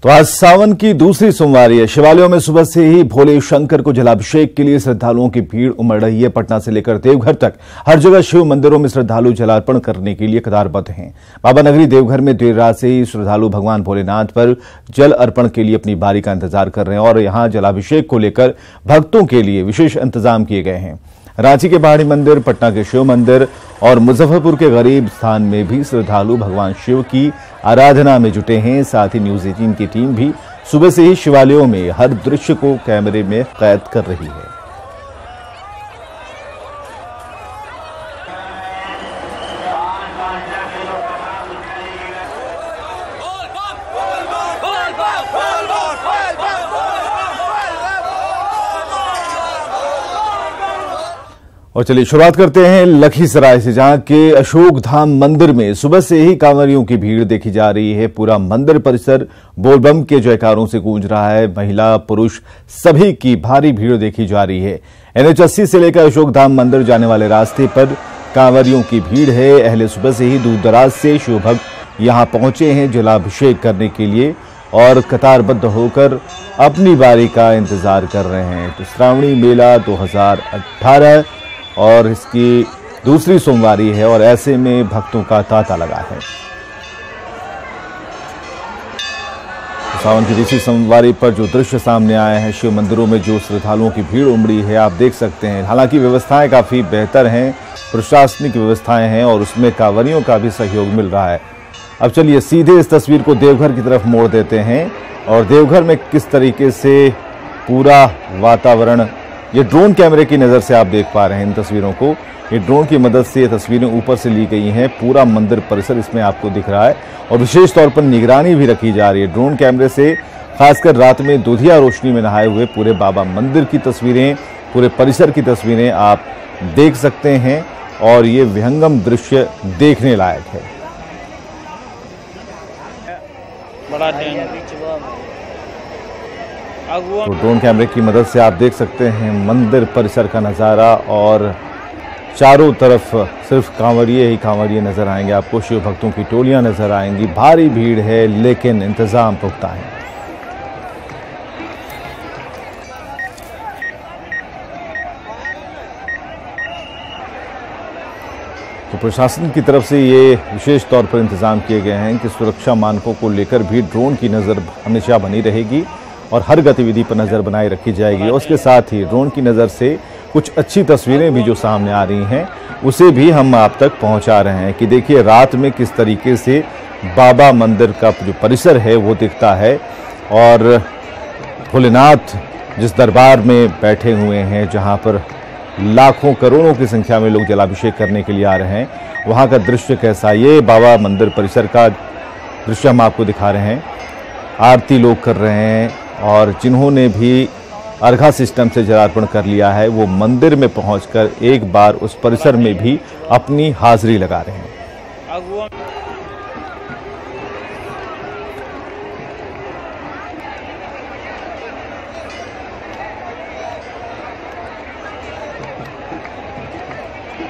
तो आज सावन की दूसरी सोमवारी है। शिवालयों में सुबह से ही भोले शंकर को जलाभिषेक के लिए श्रद्धालुओं की भीड़ उमड़ रही है। पटना से लेकर देवघर तक हर जगह शिव मंदिरों में श्रद्धालु जलार्पण करने के लिए कतारबद्ध हैं। बाबा नगरी देवघर में देर रात से ही श्रद्धालु भगवान भोलेनाथ पर जल अर्पण के लिए अपनी बारी का इंतजार कर रहे हैं और यहां जलाभिषेक को लेकर भक्तों के लिए विशेष इंतजाम किए गए हैं। रांची के पहाड़ी मंदिर, पटना के शिव मंदिर और मुजफ्फरपुर के गरीब स्थान में भी श्रद्धालु भगवान शिव की आराधना में जुटे हैं। साथ ही न्यूज 18 की टीम भी सुबह से ही शिवालयों में हर दृश्य को कैमरे में कैद कर रही है। और चलिए शुरुआत करते हैं लखीसराय से, जहां के अशोक धाम मंदिर में सुबह से ही कांवरियों की भीड़ देखी जा रही है। पूरा मंदिर परिसर बोलबम के जयकारों से गूंज रहा है। महिला पुरुष सभी की भारी भीड़ देखी जा रही है। NH 80 से लेकर अशोक धाम मंदिर जाने वाले रास्ते पर कांवरियों की भीड़ है। अहले सुबह से ही दूर दराज से शिव भक्त यहां पहुंचे हैं जलाभिषेक करने के लिए और कतारबद्ध होकर अपनी बारी का इंतजार कर रहे हैं। तो श्रावणी मेला 2018 और इसकी दूसरी सोमवारी है और ऐसे में भक्तों का तांता लगा है। सावन की दूसरी सोमवारी पर जो दृश्य सामने आए हैं, शिव मंदिरों में जो श्रद्धालुओं की भीड़ उमड़ी है, आप देख सकते हैं। हालांकि व्यवस्थाएं काफी बेहतर हैं, प्रशासनिक व्यवस्थाएं हैं और उसमें कांवरियों का भी सहयोग मिल रहा है। अब चलिए सीधे इस तस्वीर को देवघर की तरफ मोड़ देते हैं और देवघर में किस तरीके से पूरा वातावरण, ये ड्रोन कैमरे की नज़र से आप देख पा रहे हैं इन तस्वीरों को। ये ड्रोन की मदद से ये तस्वीरें ऊपर से ली गई हैं। पूरा मंदिर परिसर इसमें आपको दिख रहा है और विशेष तौर पर निगरानी भी रखी जा रही है ड्रोन कैमरे से। खासकर रात में दुधिया रोशनी में नहाए हुए पूरे बाबा मंदिर की तस्वीरें, पूरे परिसर की तस्वीरें आप देख सकते हैं और ये विहंगम दृश्य देखने लायक है। तो ड्रोन कैमरे की मदद से आप देख सकते हैं मंदिर परिसर का नज़ारा और चारों तरफ सिर्फ कांवरिये ही कांवरिये नजर आएंगे आपको। शिव भक्तों की टोलियां नजर आएंगी। भारी भीड़ है लेकिन इंतजाम पुख्ता है। तो प्रशासन की तरफ से ये विशेष तौर पर इंतजाम किए गए हैं कि सुरक्षा मानकों को लेकर भी ड्रोन की नज़र हमेशा बनी रहेगी और हर गतिविधि पर नज़र बनाए रखी जाएगी। और उसके साथ ही ड्रोन की नज़र से कुछ अच्छी तस्वीरें भी जो सामने आ रही हैं उसे भी हम आप तक पहुंचा रहे हैं कि देखिए रात में किस तरीके से बाबा मंदिर का जो परिसर है वो दिखता है और भोलेनाथ जिस दरबार में बैठे हुए हैं, जहां पर लाखों करोड़ों की संख्या में लोग जलाभिषेक करने के लिए आ रहे हैं, वहां का दृश्य कैसा, ये बाबा मंदिर परिसर का दृश्य हम आपको दिखा रहे हैं। आरती लोग कर रहे हैं और जिन्होंने भी अर्घा सिस्टम से जलार्पण कर लिया है वो मंदिर में पहुंचकर एक बार उस परिसर में भी अपनी हाजिरी लगा रहे हैं।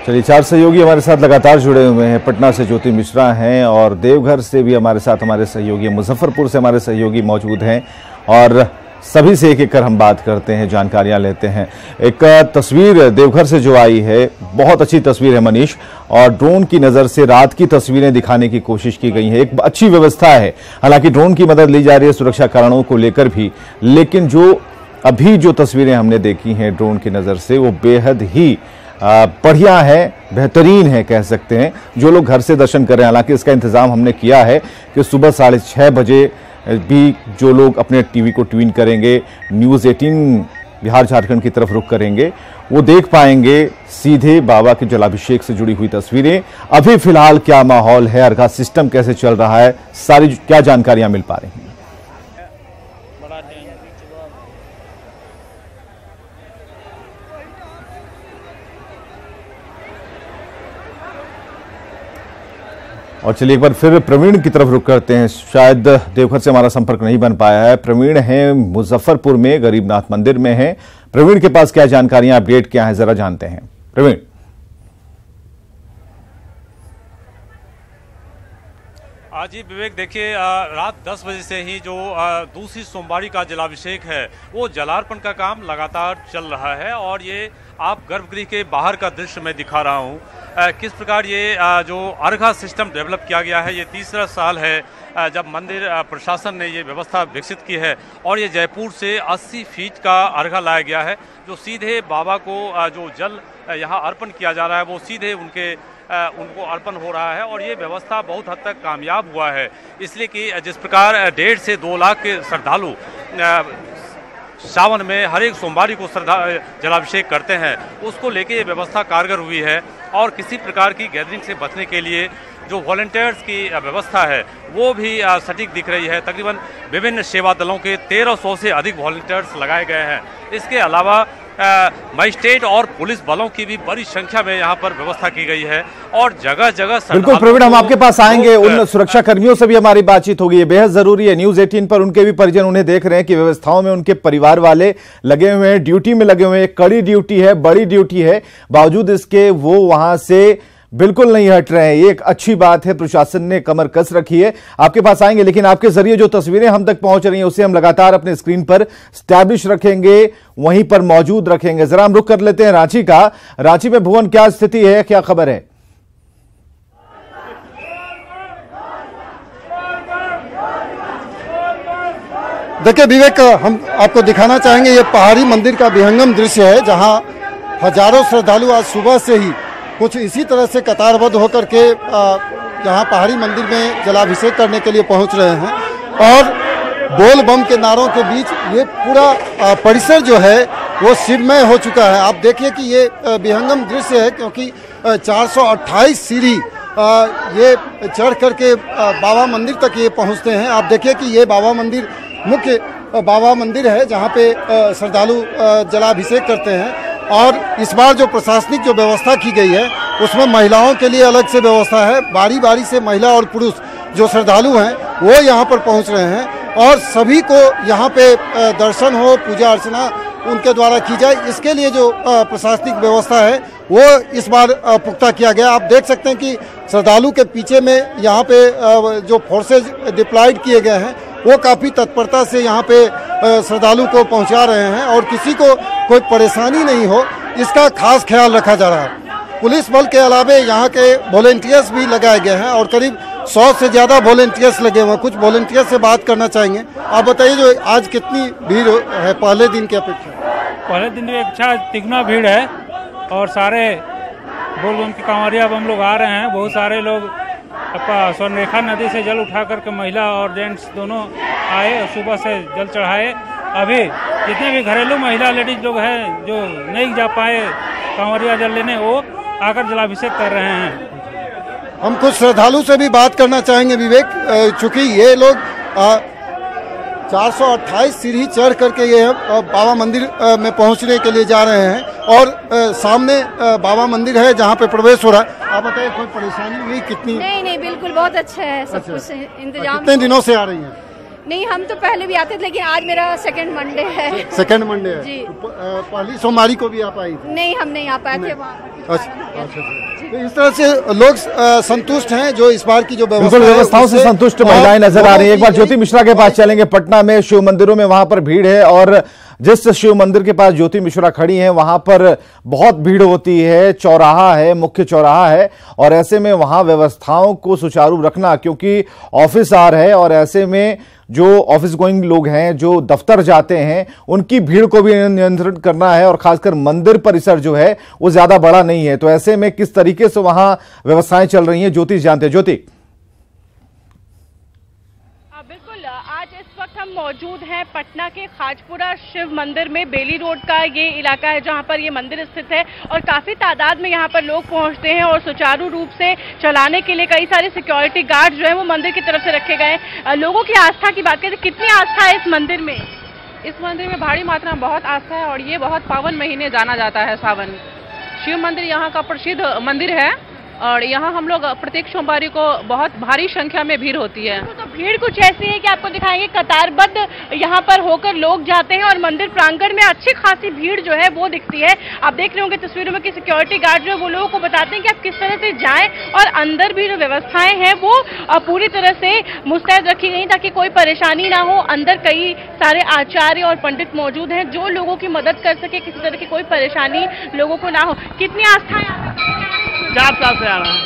चलिए, 4 सहयोगी हमारे साथ लगातार जुड़े हुए हैं। पटना से ज्योति मिश्रा हैं और देवघर से भी हमारे साथ हमारे सहयोगी, मुजफ्फरपुर से हमारे सहयोगी मौजूद हैं और सभी से एक एक कर हम बात करते हैं, जानकारियां लेते हैं। एक तस्वीर देवघर से जो आई है, बहुत अच्छी तस्वीर है मनीष, और ड्रोन की नज़र से रात की तस्वीरें दिखाने की कोशिश की गई है। एक अच्छी व्यवस्था है, हालांकि ड्रोन की मदद ली जा रही है सुरक्षा कारणों को लेकर भी, लेकिन जो तस्वीरें हमने देखी हैं ड्रोन की नज़र से वो बेहद ही बढ़िया है, बेहतरीन है कह सकते हैं। जो लोग घर से दर्शन कर रहे हैं, हालांकि इसका इंतजाम हमने किया है कि सुबह 6:30 बजे भी जो लोग अपने टीवी को ट्यून करेंगे, न्यूज़ 18 बिहार झारखंड की तरफ रुख करेंगे, वो देख पाएंगे सीधे बाबा के जलाभिषेक से जुड़ी हुई तस्वीरें। अभी फिलहाल क्या माहौल है, अर्घा सिस्टम कैसे चल रहा है, सारी क्या जानकारियां मिल पा रही हैं। और चलिए एक बार फिर प्रवीण की तरफ रुख करते हैं। शायद देवघर से हमारा संपर्क नहीं बन पाया है। प्रवीण है मुजफ्फरपुर में, गरीबनाथ मंदिर में है। प्रवीण के पास क्या जानकारियां, अपडेट क्या है, जरा जानते हैं। प्रवीण। जी विवेक, देखिए रात 10 बजे से ही जो दूसरी सोमवारी का जलाभिषेक है वो जलार्पण का काम लगातार चल रहा है। और ये आप गर्भगृह के बाहर का दृश्य मैं दिखा रहा हूँ, किस प्रकार ये जो अर्घा सिस्टम डेवलप किया गया है। ये तीसरा साल है जब मंदिर प्रशासन ने ये व्यवस्था विकसित की है। और ये जयपुर से 80 फीट का अर्घा लाया गया है, जो सीधे बाबा को जो जल यहाँ अर्पण किया जा रहा है वो सीधे उनको अर्पण हो रहा है। और ये व्यवस्था बहुत हद तक कामयाब हुआ है, इसलिए कि जिस प्रकार 1.5 से 2 लाख के श्रद्धालु सावन में हर एक सोमवारी को जलाभिषेक करते हैं, उसको लेके ये व्यवस्था कारगर हुई है। और किसी प्रकार की गैदरिंग से बचने के लिए जो वॉलंटियर्स की व्यवस्था है वो भी सटीक दिख रही है। तकरीबन विभिन्न सेवा दलों के 1300 से अधिक वॉलंटियर्स लगाए गए हैं। इसके अलावा मजिस्ट्रेट और पुलिस बलों की भी बड़ी संख्या में यहाँ पर व्यवस्था की गई है। और जगह जगह बिल्कुल प्रवीण, हम आपके पास आएंगे, उन सुरक्षा कर्मियों से भी हमारी बातचीत होगी, ये बेहद जरूरी है। न्यूज़ 18 पर उनके भी परिजन उन्हें देख रहे हैं कि व्यवस्थाओं में उनके परिवार वाले लगे हुए हैं, ड्यूटी में लगे हुए हैं। कड़ी ड्यूटी है, बड़ी ड्यूटी है, बावजूद इसके वो वहां से बिल्कुल नहीं हट रहे हैं। ये एक अच्छी बात है, प्रशासन ने कमर कस रखी है। आपके पास आएंगे, लेकिन आपके जरिए जो तस्वीरें हम तक पहुंच रही हैं उसे हम लगातार अपने स्क्रीन पर स्टैब्लिश रखेंगे, वहीं पर मौजूद रखेंगे। जरा हम रुख कर लेते हैं रांची का। रांची में भुवन क्या स्थिति है, क्या खबर है? देखिए विवेक, हम आपको दिखाना चाहेंगे ये पहाड़ी मंदिर का विहंगम दृश्य है, जहां हजारों श्रद्धालु आज सुबह से ही कुछ इसी तरह से कतारबद्ध होकर के यहाँ पहाड़ी मंदिर में जलाभिषेक करने के लिए पहुँच रहे हैं। और बोल बम के नारों के बीच ये पूरा परिसर जो है वो शिवमय हो चुका है। आप देखिए कि ये विहंगम दृश्य है, क्योंकि 428 सीढ़ी ये चढ़ करके बाबा मंदिर तक ये पहुँचते हैं। आप देखिए कि ये बाबा मंदिर मुख्य बाबा मंदिर है, जहाँ पे श्रद्धालु जलाभिषेक करते हैं। और इस बार जो प्रशासनिक जो व्यवस्था की गई है उसमें महिलाओं के लिए अलग से व्यवस्था है। बारी बारी से महिला और पुरुष जो श्रद्धालु हैं वो यहाँ पर पहुँच रहे हैं और सभी को यहाँ पे दर्शन हो, पूजा अर्चना उनके द्वारा की जाए, इसके लिए जो प्रशासनिक व्यवस्था है वो इस बार पुख्ता किया गया। आप देख सकते हैं कि श्रद्धालु के पीछे में यहाँ पे जो फोर्सेज डिप्लॉयड किए गए हैं वो काफ़ी तत्परता से यहाँ पे श्रद्धालु को पहुँचा रहे हैं और किसी को कोई परेशानी नहीं हो इसका खास ख्याल रखा जा रहा है। पुलिस बल के अलावे यहाँ के वॉलंटियर्स भी लगाए गए हैं और करीब 100 से ज़्यादा वॉलंटियर्स लगे हुए हैं। कुछ वॉलंटियर्स से बात करना चाहेंगे। आप बताइए, जो आज कितनी भीड़ है पहले दिन की अपेक्षा? पहले दिन की अपेक्षा तिगुना भीड़ है और सारे बोल बम के कांवरिया बम लोग आ रहे हैं। बहुत सारे लोग स्वर्णरेखा नदी से जल उठा करके महिला और जेंट्स दोनों आए और सुबह से जल चढ़ाए। अभी जितने भी घरेलू महिला लेडीज लोग हैं जो नहीं जा पाए कांवरिया जल लेने, वो आकर जलाभिषेक कर रहे हैं। हम कुछ श्रद्धालु से भी बात करना चाहेंगे विवेक, चूँकि ये लोग 428 सीढ़ी चढ़ करके ये बाबा मंदिर में पहुंचने के लिए जा रहे हैं और सामने बाबा मंदिर है जहां पे प्रवेश हो रहा है। आप बताइए, कोई परेशानी हुई? कितनी? नहीं, बिल्कुल बहुत अच्छा है, सब कुछ इंतजाम। कितने दिनों से आ रही हैं? नहीं, हम तो पहले भी आते थे, लेकिन आज मेरा सेकंड मंडे है। सेकंड मंडे है जी। तो पहली सोमवारी को भी आप आई थी? नहीं, हम नहीं आ पाए थे अच्छा। तो इस तरह से लोग संतुष्ट हैं जो इस बार की जो व्यवस्थाओं से संतुष्ट महिलाएं नजर आ रही है। एक बार ज्योति मिश्रा के पास चलेंगे। पटना में शिव मंदिरों में वहां पर भीड़ है और जिस शिव मंदिर के पास ज्योति मिश्रा खड़ी हैं वहां पर बहुत भीड़ होती है, चौराहा है, मुख्य चौराहा है और ऐसे में वहां व्यवस्थाओं को सुचारू रखना, क्योंकि ऑफिस आवर है और ऐसे में जो ऑफिस गोइंग लोग हैं जो दफ्तर जाते हैं उनकी भीड़ को भी नियंत्रित करना है और खासकर मंदिर परिसर जो है वो ज्यादा बड़ा नहीं है। तो ऐसे में किस तरीके से वहां व्यवस्थाएं चल रही हैं, ज्योति जानते हैं। ज्योति, बिल्कुल, आज इस वक्त हम मौजूद हैं पटना के खाजपुरा शिव मंदिर में। बेली रोड का ये इलाका है जहां पर ये मंदिर स्थित है और काफी तादाद में यहां पर लोग पहुंचते हैं और सुचारू रूप से चलाने के लिए कई सारे सिक्योरिटी गार्ड जो है वो मंदिर की तरफ से रखे गए हैं। लोगों की आस्था की बात करें, कितनी आस्था है इस मंदिर में? इस मंदिर में भारी मात्रा में बहुत आस्था है और ये बहुत पावन महीने जाना जाता है सावन। शिव मंदिर यहाँ का प्रसिद्ध मंदिर है और यहाँ हम लोग प्रत्येक सोमवारी को बहुत भारी संख्या में भीड़ होती है। तो भीड़ कुछ ऐसी है कि आपको दिखाएंगे, कतारबद्ध यहाँ पर होकर लोग जाते हैं और मंदिर प्रांगण में अच्छी खासी भीड़ जो है वो दिखती है। आप देख रहे होंगे तस्वीरों में कि सिक्योरिटी गार्ड जो है वो लोगों को बताते हैं कि आप किस तरह से जाएं और अंदर भी जो व्यवस्थाएं हैं वो पूरी तरह से मुस्तैद रखी गई ताकि कोई परेशानी ना हो। अंदर कई सारे आचार्य और पंडित मौजूद हैं जो लोगों की मदद कर सके, किसी तरह की कोई परेशानी लोगों को ना हो। कितनी आस्था है? 4 साल से आ रहा है।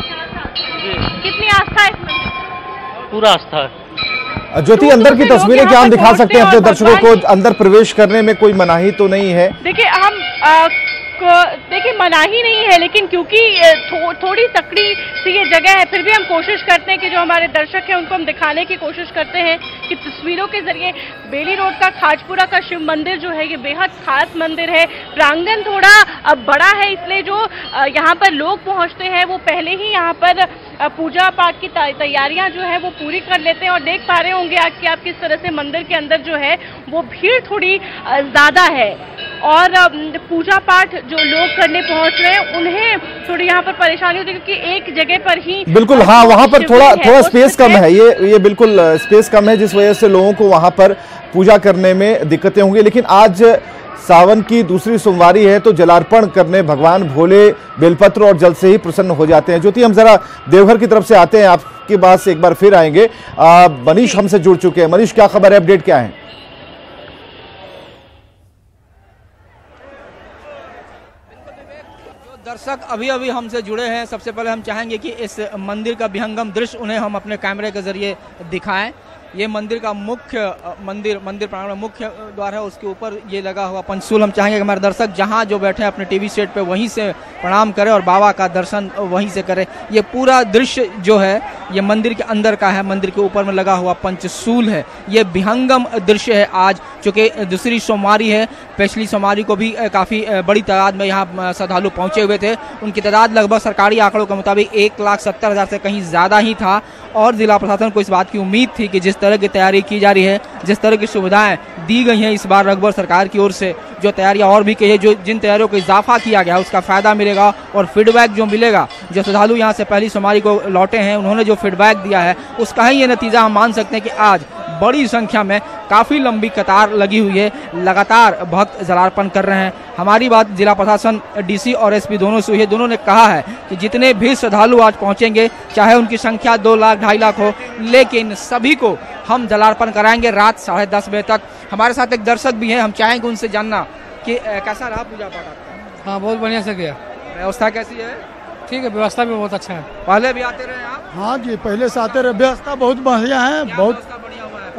कितनी आस्था है इसमें? पूरा आस्था है। ज्योति, अंदर की तस्वीरें क्या हम दिखा सकते हैं अपने दर्शकों को? अंदर प्रवेश करने में कोई मनाही तो नहीं है? देखिए हम देखिए मनाही नहीं है, लेकिन क्योंकि थोड़ी सकड़ी सी ये जगह है, फिर भी हम कोशिश करते हैं कि जो हमारे दर्शक हैं उनको हम दिखाने की कोशिश करते हैं कि तस्वीरों के जरिए बेली रोड का खाजपुरा का शिव मंदिर जो है ये बेहद खास मंदिर है। प्रांगण थोड़ा बड़ा है, इसलिए जो यहाँ पर लोग पहुँचते हैं वो पहले ही यहाँ पर पूजा पाठ की तैयारियां जो है वो पूरी कर लेते हैं। और देख पा रहे होंगे कि आप किस तरह से मंदिर के अंदर जो है वो भीड़ थोड़ी ज्यादा है और पूजा पाठ जो लोग करने पहुंच रहे हैं उन्हें थोड़ी यहाँ पर परेशानी होती है क्योंकि एक जगह पर ही बिल्कुल, हाँ, वहाँ पर थोड़ा स्पेस कम है। ये बिल्कुल स्पेस कम है, जिस वजह से लोगों को वहाँ पर पूजा करने में दिक्कतें होंगी। लेकिन आज सावन की दूसरी सोमवारी है तो जलार्पण करने भगवान भोले बेलपत्र और जल से ही प्रसन्न हो जाते हैं। ज्योति, हम जरा देवघर की तरफ से आते हैं, आपके पास एक बार फिर आएंगे। मनीष हमसे जुड़ चुके हैं। मनीष, क्या खबर है, अपडेट क्या है? दर्शक अभी अभी हमसे जुड़े हैं, सबसे पहले हम चाहेंगे कि इस मंदिर का विहंगम दृश्य उन्हें हम अपने कैमरे के जरिए दिखाएं। ये मंदिर का मुख्य मंदिर प्रांगण मुख्य द्वार है, उसके ऊपर ये लगा हुआ पंचशूल। हम चाहेंगे कि हमारे दर्शक जहां जो बैठे हैं अपने टीवी सेट पे वहीं से प्रणाम करें और बाबा का दर्शन वहीं से करें। ये पूरा दृश्य जो है ये मंदिर के अंदर का है, मंदिर के ऊपर में लगा हुआ पंचशूल है। ये विहंगम दृश्य है आज, चूँकि दूसरी सोमवारी है। पिछली सोमवारी को भी काफ़ी बड़ी तादाद में यहाँ श्रद्धालु पहुँचे हुए थे। उनकी तादाद लगभग सरकारी आंकड़ों के मुताबिक 1,70,000 से कहीं ज़्यादा ही था और जिला प्रशासन को इस बात की उम्मीद थी कि जिस तरह की तैयारी की जा रही है, जिस तरह की सुविधाएं दी गई हैं इस बार रघुवर सरकार की ओर से, जो तैयारियां और भी की है, जो जिन तैयारियों को इजाफा किया गया उसका फायदा मिलेगा और फीडबैक जो मिलेगा, जो श्रद्धालु यहाँ से पहली सोमवारी को लौटे हैं उन्होंने जो फीडबैक दिया है उसका ही ये नतीजा हम मान सकते हैं कि आज बड़ी संख्या में काफ़ी लंबी कतार लगी हुई है, लगातार भक्त जलार्पण कर रहे हैं। हमारी बात जिला प्रशासन डीसी और एसपी दोनों से हुई है। दोनों ने कहा है कि जितने भी श्रद्धालु आज पहुंचेंगे, चाहे उनकी संख्या 2 लाख 2.5 लाख हो, लेकिन सभी को हम जलार्पण कराएंगे रात 10:30 बजे तक। हमारे साथ एक दर्शक भी हैं, हम चाहेंगे उनसे जानना कि कैसा रहा पूजा पाठ आपका? हाँ, बहुत बढ़िया से गया। व्यवस्था कैसी है? ठीक है, व्यवस्था भी बहुत अच्छा है। पहले भी आते रहे आप? हाँ जी, पहले से आते रहे। व्यवस्था बहुत बढ़िया है, बहुत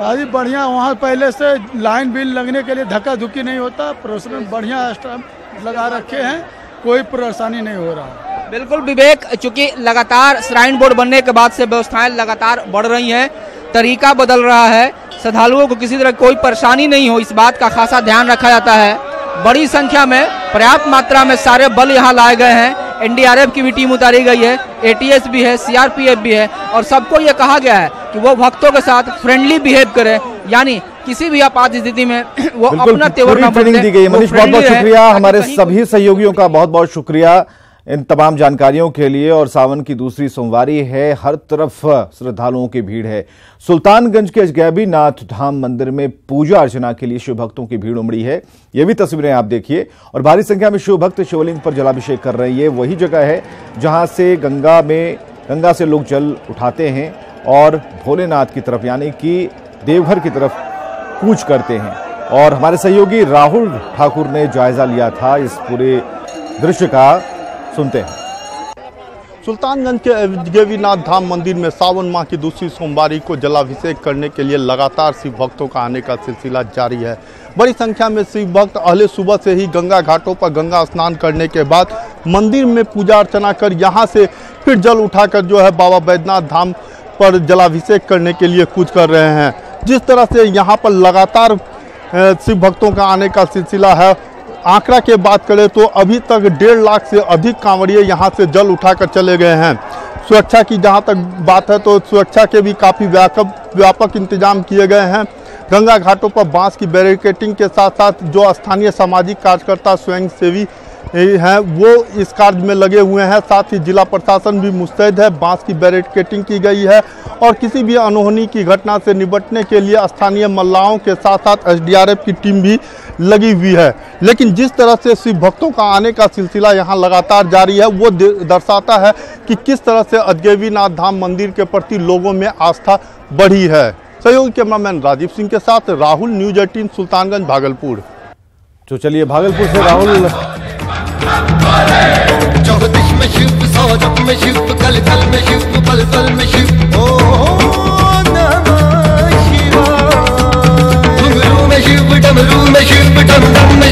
अभी बढ़िया। वहाँ पहले से लाइन बिल लगने के लिए धक्का धुक्की नहीं होता, प्रशासन बढ़िया स्टाफ लगा रखे हैं, कोई परेशानी नहीं हो रहा। बिल्कुल विवेक, चूंकि लगातार श्राइन बोर्ड बनने के बाद से व्यवस्थाएं लगातार बढ़ रही हैं, तरीका बदल रहा है, श्रद्धालुओं को किसी तरह कोई परेशानी नहीं हो इस बात का खासा ध्यान रखा जाता है। बड़ी संख्या में पर्याप्त मात्रा में सारे बल यहाँ लाए गए हैं, एनडीआरएफ की भी टीम उतारी गई है, एटीएस भी है, सीआरपीएफ भी है और सबको ये कहा गया है कि वो भक्तों के साथ फ्रेंडली बिहेव करें, यानी किसी भी आपात स्थिति में वो अपना तेवर न बदलें। दी गई। मनीष, बहुत बहुत शुक्रिया। हमारे सभी सहयोगियों का बहुत बहुत शुक्रिया इन तमाम जानकारियों के लिए। और सावन की दूसरी सोमवारी है, हर तरफ श्रद्धालुओं की भीड़ है। सुल्तानगंज के अजगैबी नाथ धाम मंदिर में पूजा अर्चना के लिए शिव भक्तों की भीड़ उमड़ी है। ये भी तस्वीरें आप देखिए और भारी संख्या में शिव भक्त शिवलिंग पर जलाभिषेक कर रहे हैं। ये वही जगह है जहां से गंगा से लोग जल उठाते हैं और भोलेनाथ की तरफ यानी कि देवघर की तरफ कूच करते हैं। और हमारे सहयोगी राहुल ठाकुर ने जायजा लिया था इस पूरे दृश्य का, सुनते हैं। सुल्तानगंज के अजगैबीनाथ धाम मंदिर में सावन माह की दूसरी सोमवारी को जलाभिषेक करने के लिए लगातार शिव भक्तों का आने का सिलसिला जारी है। बड़ी संख्या में शिव भक्त अहले सुबह से ही गंगा घाटों पर गंगा स्नान करने के बाद मंदिर में पूजा अर्चना कर यहाँ से फिर जल उठाकर जो है बाबा बैद्यनाथ धाम पर जलाभिषेक करने के लिए कूच कर रहे हैं। जिस तरह से यहाँ पर लगातार शिव भक्तों का आने का सिलसिला है, आंकड़ा की बात करें तो अभी तक 1.5 लाख से अधिक कांवड़िए यहाँ से जल उठाकर चले गए हैं। सुरक्षा की जहाँ तक बात है तो सुरक्षा के भी काफ़ी व्यापक इंतजाम किए गए हैं। गंगा घाटों पर बांस की बैरिकेडिंग के साथ साथ जो स्थानीय सामाजिक कार्यकर्ता स्वयंसेवी हैं वो इस कार्य में लगे हुए हैं। साथ ही जिला प्रशासन भी मुस्तैद है, बांस की बैरिकेडिंग की गई है और किसी भी अनहोनी की घटना से निपटने के लिए स्थानीय मल्लाहों के साथ साथ एसडीआरएफ की टीम भी लगी हुई है। लेकिन जिस तरह से शिव भक्तों का आने का सिलसिला यहाँ लगातार जारी है वो दर्शाता है कि किस तरह से अजगैबीनाथ धाम मंदिर के प्रति लोगों में आस्था बढ़ी है। सहयोगी कैमरामैन राजीव सिंह के साथ राहुल, न्यूज 18 सुल्तानगंज, भागलपुर। तो चलिए भागलपुर से राहुल। चौदिश में शिव, सौरभ में शिव, कल कल में शिव, पल पल में शिव, ओम नमः शिवाय। घुंघरू में शिव, डमरू में शिव, डम डम में